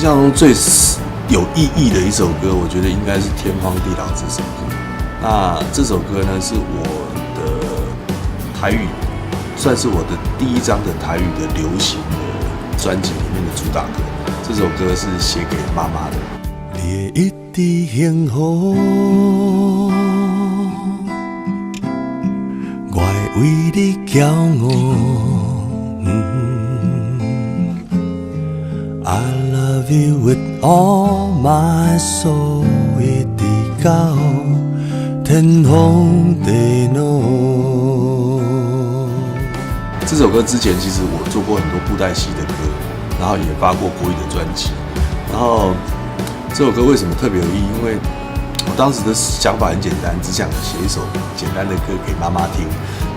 象中最有意义的一首歌，我觉得应该是《天荒地老》这首歌。那这首歌呢，是我的台语，算是我的第一张的台语的流行的专辑里面的主打歌。这首歌是写给妈妈的。你会一直幸福，我会为你骄傲。I love you with all my soul， 一直到天荒地老。这首歌之前其实我做过很多布袋戏的歌，然后也发过国语的专辑。然后这首歌为什么特别有意义？因为我当时的想法很简单，只想写一首简单的歌给妈妈听，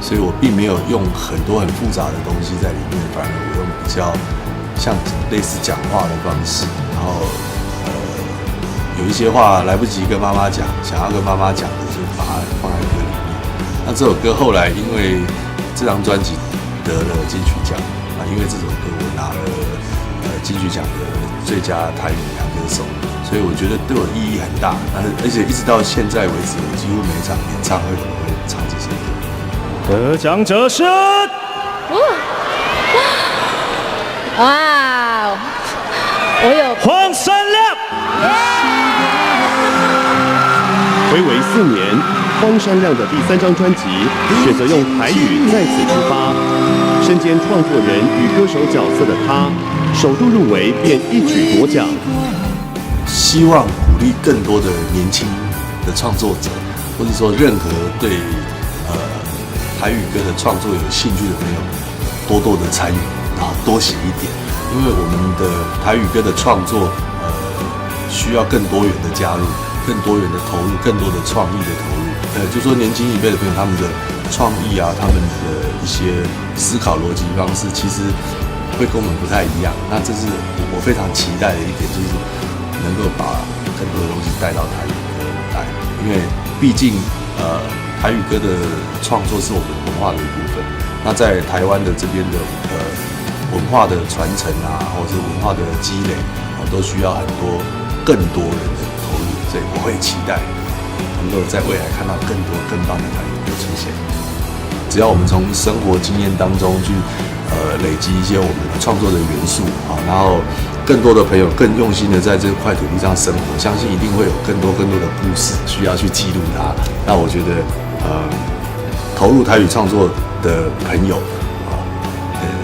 所以我并没有用很多很复杂的东西在里面，反而我用比较像类似讲话的方式，然后有一些话来不及跟妈妈讲，想要跟妈妈讲的，就把它放在歌里面。那这首歌后来因为这张专辑得了金曲奖，啊，因为这首歌我拿了金曲奖的最佳台语男歌手，所以我觉得对我意义很大。而且一直到现在为止，我几乎每场演唱会我都会唱这首歌。得奖者是哇，我有黄山亮。睽违4年，荒山亮的第3张专辑选择用台语再次出发。身兼创作人与歌手角色的他，首度入围便一举夺奖。希望鼓励更多的年轻的创作者，或者说任何对台语歌的创作有兴趣的朋友，多多的参与，然后多写一点，因为我们的台语歌的创作，需要更多元的加入，更多元的投入，更多的创意的投入。就说年轻一辈的朋友，他们的创意啊，他们的一些思考逻辑方式，其实会跟我们不太一样。那这是我非常期待的一点，就是能够把更多的东西带到台语歌来，因为毕竟台语歌的创作是我们文化的一部分。那在台湾的这边的文化的传承啊，或者是文化的积累，都需要更多人的投入，所以我会期待能够在未来看到更多更棒的台语歌出现。只要我们从生活经验当中去累积一些我们创作的元素啊，然后更多的朋友更用心的在这块土地上生活，相信一定会有更多的故事需要去记录它。那我觉得投入台语创作的朋友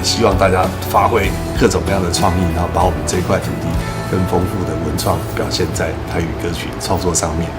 希望大家发挥各种各样的创意，然后把我们这块土地更丰富的文创表现在台语歌曲创作上面。